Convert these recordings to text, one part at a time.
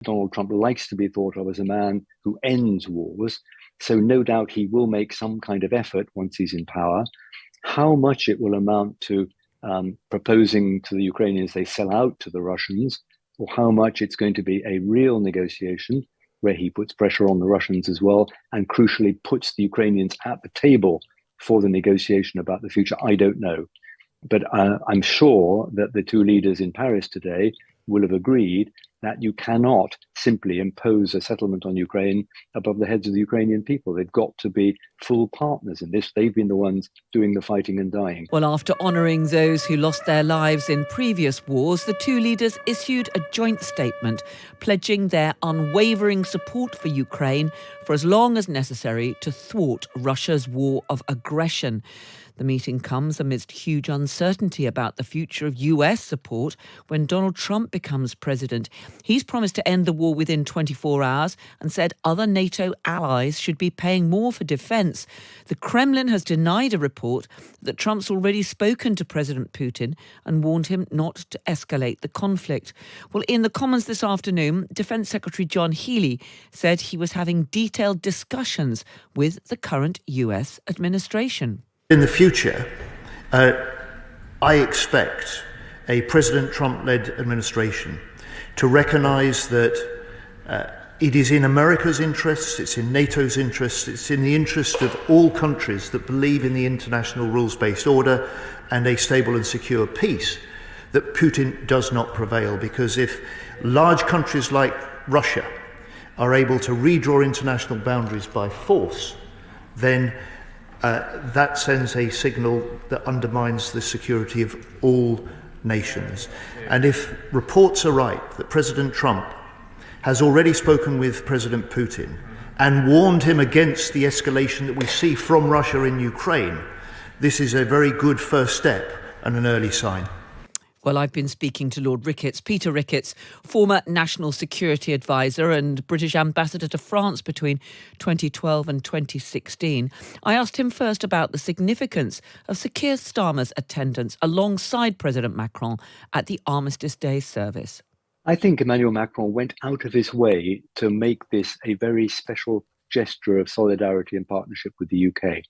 Donald Trump likes to be thought of as a man who ends wars. So no doubt he will make some kind of effort once he's in power. How much it will amount to proposing to the Ukrainians they sell out to the Russians, or how much it's going to be a real negotiation where he puts pressure on the Russians as well, and crucially puts the Ukrainians at the table for the negotiation about the future, I don't know. But I'm sure that the two leaders in Paris today will have agreed that you cannot simply impose a settlement on Ukraine above the heads of the Ukrainian people. They've got to be full partners in this. They've been the ones doing the fighting and dying. Well, after honouring those who lost their lives in previous wars, the two leaders issued a joint statement pledging their unwavering support for Ukraine for as long as necessary to thwart Russia's war of aggression. The meeting comes amidst huge uncertainty about the future of US support when Donald Trump becomes president. He's promised to end the war within 24 hours and said other NATO allies should be paying more for defence. The Kremlin has denied a report that Trump's already spoken to President Putin and warned him not to escalate the conflict. Well, in the Commons this afternoon, Defence Secretary John Healey said he was having detailed discussions with the current US administration. In the future, I expect a President Trump-led administration to recognise that it is in America's interests, it's in NATO's interests, it's in the interest of all countries that believe in the international rules-based order and a stable and secure peace that Putin does not prevail. Because if large countries like Russia are able to redraw international boundaries by force, then that sends a signal that undermines the security of all nations. And if reports are right that President Trump has already spoken with President Putin and warned him against the escalation that we see from Russia in Ukraine, this is a very good first step and an early sign. Well, I've been speaking to Lord Ricketts, Peter Ricketts, former National Security Advisor and British Ambassador to France between 2012 and 2016. I asked him first about the significance of Sir Keir Starmer's attendance alongside President Macron at the Armistice Day service. I think Emmanuel Macron went out of his way to make this a very special gesture of solidarity and partnership with the UK.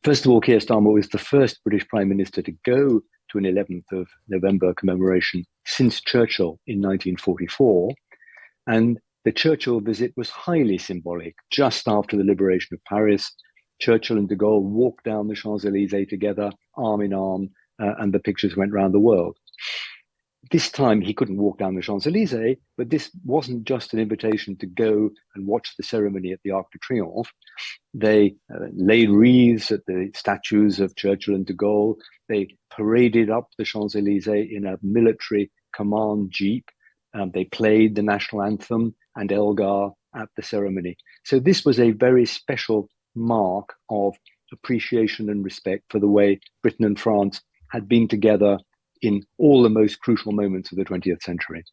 First of all, Keir Starmer was the first British Prime Minister to go to an 11th of November commemoration since Churchill in 1944. And the Churchill visit was highly symbolic. Just after the liberation of Paris, Churchill and de Gaulle walked down the Champs-Élysées together, arm in arm, and the pictures went round the world. This time he couldn't walk down the Champs-Élysées, but this wasn't just an invitation to go and watch the ceremony at the Arc de Triomphe. They laid wreaths at the statues of Churchill and de Gaulle. They paraded up the Champs-Élysées in a military command jeep. They played the national anthem and Elgar at the ceremony. So this was a very special mark of appreciation and respect for the way Britain and France had been together in all the most crucial moments of the 20th century.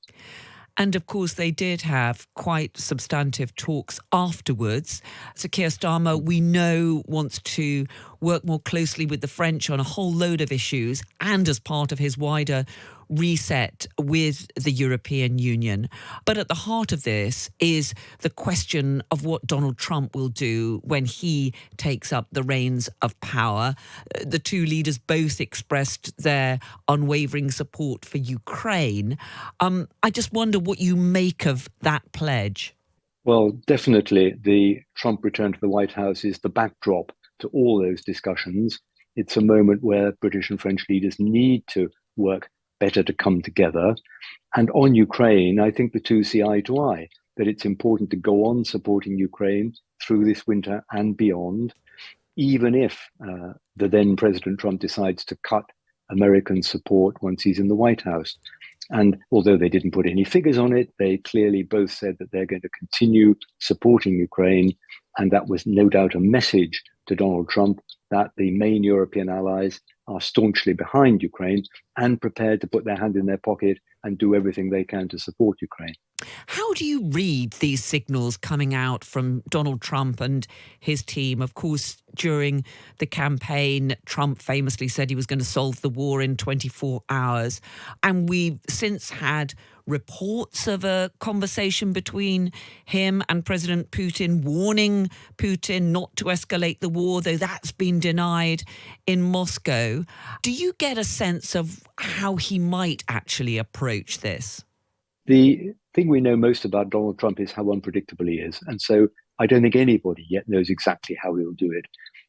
And of course, they did have quite substantive talks afterwards. Sir Keir Starmer, we know, wants to work more closely with the French on a whole load of issues and as part of his wider reset with the European Union. But at the heart of this is the question of what Donald Trump will do when he takes up the reins of power. The two leaders both expressed their unwavering support for Ukraine. I just wonder what you make of that pledge. Well, definitely the Trump return to the White House is the backdrop to all those discussions. It's a moment where British and French leaders need to work better to come together. And on Ukraine, I think the two see eye to eye, that it's important to go on supporting Ukraine through this winter and beyond, even if the then President Trump decides to cut American support once he's in the White House. And although they didn't put any figures on it, they clearly both said that they're going to continue supporting Ukraine. And that was no doubt a message to Donald Trump that the main European allies are staunchly behind Ukraine and prepared to put their hand in their pocket and do everything they can to support Ukraine. How do you read these signals coming out from Donald Trump and his team? Of course, during the campaign, Trump famously said he was going to solve the war in 24 hours. And we've since had reports of a conversation between him and President Putin, warning Putin not to escalate the war, though that's been denied in Moscow. Do you get a sense of how he might actually approach this? The thing we know most about Donald Trump is how unpredictable he is. And so I don't think anybody yet knows exactly how he'll do it.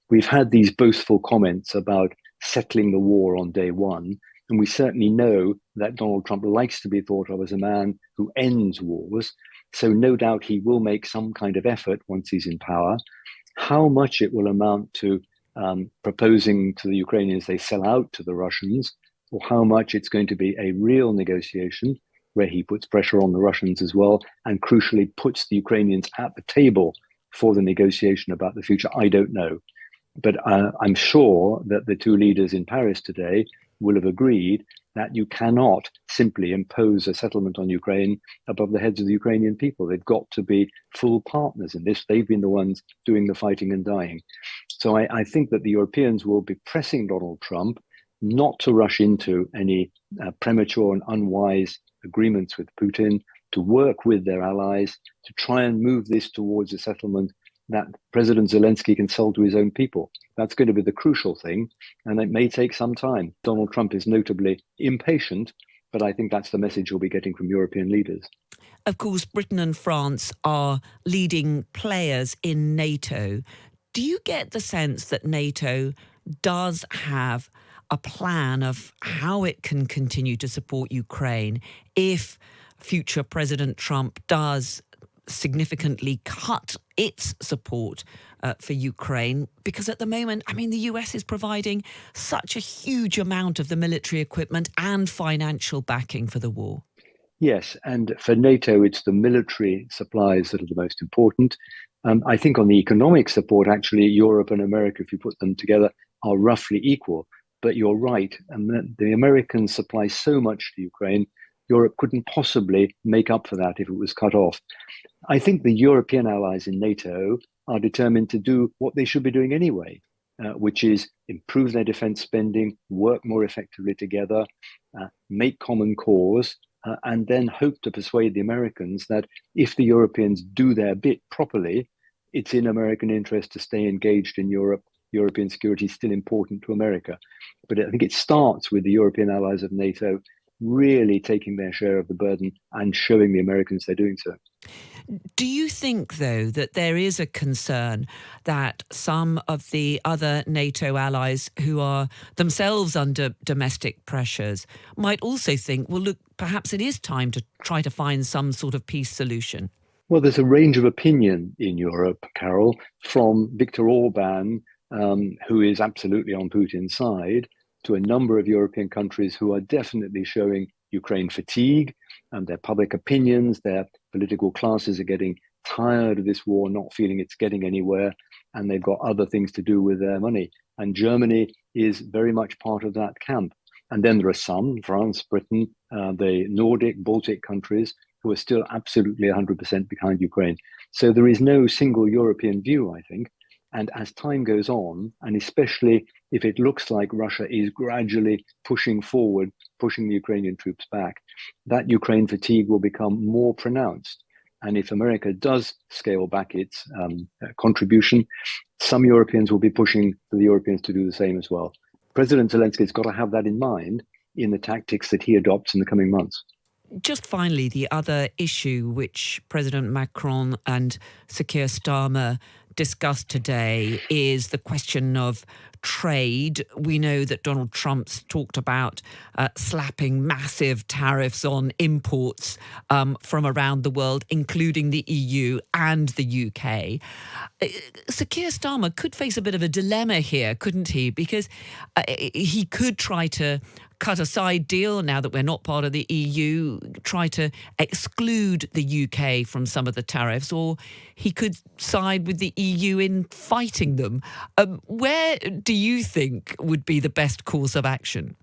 We've had these boastful comments about settling the war on day one. And we certainly know that Donald Trump likes to be thought of as a man who ends wars. So no doubt he will make some kind of effort once he's in power. How much it will amount to proposing to the Ukrainians they sell out to the Russians, or how much it's going to be a real negotiation where he puts pressure on the Russians as well, and crucially puts the Ukrainians at the table for the negotiation about the future, I don't know. But I'm sure that the two leaders in Paris today will have agreed that you cannot simply impose a settlement on Ukraine above the heads of the Ukrainian people. They've got to be full partners in this. They've been the ones doing the fighting and dying. So I think that the Europeans will be pressing Donald Trump not to rush into any premature and unwise agreements with Putin, to work with their allies, to try and move this towards a settlement that President Zelensky can sell to his own people. That's going to be the crucial thing, and it may take some time. Donald Trump is notably impatient, but I think that's the message we'll be getting from European leaders. Of course, Britain and France are leading players in NATO. Do you get the sense that NATO does have a plan of how it can continue to support Ukraine if future President Trump does significantly cut its support for Ukraine? Because at the moment, I mean, the US is providing such a huge amount of the military equipment and financial backing for the war. Yes, and for NATO, it's the military supplies that are the most important. I think on the economic support, actually, Europe and America, if you put them together, are roughly equal. But you're right, and the Americans supply so much to Ukraine, Europe couldn't possibly make up for that if it was cut off. I think the European allies in NATO are determined to do what they should be doing anyway, which is improve their defense spending, work more effectively together, make common cause, and then hope to persuade the Americans that if the Europeans do their bit properly, it's in American interest to stay engaged in Europe. European security is still important to America. But I think it starts with the European allies of NATO really taking their share of the burden and showing the Americans they're doing so. Do you think, though, that there is a concern that some of the other NATO allies who are themselves under domestic pressures might also think, well, look, perhaps it is time to try to find some sort of peace solution? Well, there's a range of opinion in Europe, Carol, from Viktor Orban, who is absolutely on Putin's side, to a number of European countries who are definitely showing Ukraine fatigue, and their public opinions, their political classes are getting tired of this war, not feeling it's getting anywhere, and they've got other things to do with their money. And Germany is very much part of that camp. And then there are some, France, Britain, the Nordic, Baltic countries, who are still absolutely 100% behind Ukraine. So there is no single European view, I think. And as time goes on, and especially if it looks like Russia is gradually pushing forward, pushing the Ukrainian troops back, that Ukraine fatigue will become more pronounced. And if America does scale back its contribution, some Europeans will be pushing for the Europeans to do the same as well. President Zelensky has got to have that in mind in the tactics that he adopts in the coming months. Just finally, the other issue which President Macron and Sir Keir Starmer discussed today is the question of trade. We know that Donald Trump's talked about slapping massive tariffs on imports from around the world, including the EU and the UK. Sir Keir Starmer could face a bit of a dilemma here, couldn't he? Because he could try to cut a side deal now that we're not part of the EU, try to exclude the UK from some of the tariffs, or he could side with the EU in fighting them. Where do you think would be the best course of action?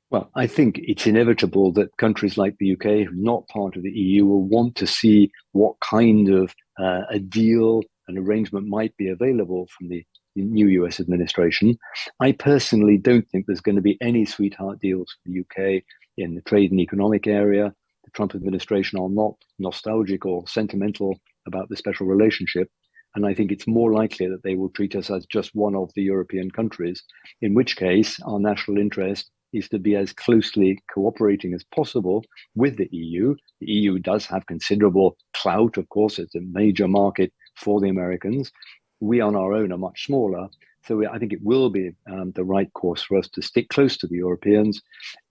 Well, I think it's inevitable that countries like the UK, who are not part of the EU, will want to see what kind of a deal, an arrangement might be available from the new US administration. I personally don't think there's going to be any sweetheart deals for the UK in the trade and economic area. the Trump administration are not nostalgic or sentimental about the special relationship. And I think it's more likely that they will treat us as just one of the European countries, in which case our national interest is to be as closely cooperating as possible with the EU. The EU does have considerable clout, of course. It's a major market for the Americans. We on our own are much smaller. So I think it will be the right course for us to stick close to the Europeans.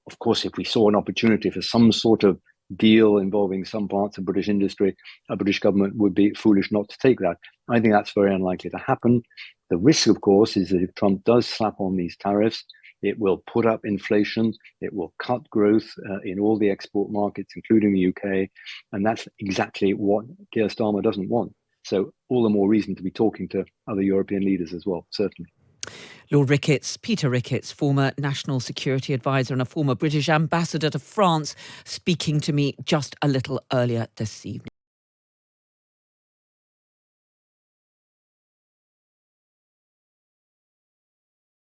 Of course, if we saw an opportunity for some sort of deal involving some parts of British industry, a British government would be foolish not to take that. I think that's very unlikely to happen. The risk, of course, is that if Trump does slap on these tariffs, it will put up inflation, it will cut growth in all the export markets, including the UK, and that's exactly what Keir Starmer doesn't want. So all the more reason to be talking to other European leaders as well, certainly. Lord Ricketts, Peter Ricketts, former National Security Advisor and a former British ambassador to France, speaking to me just a little earlier this evening.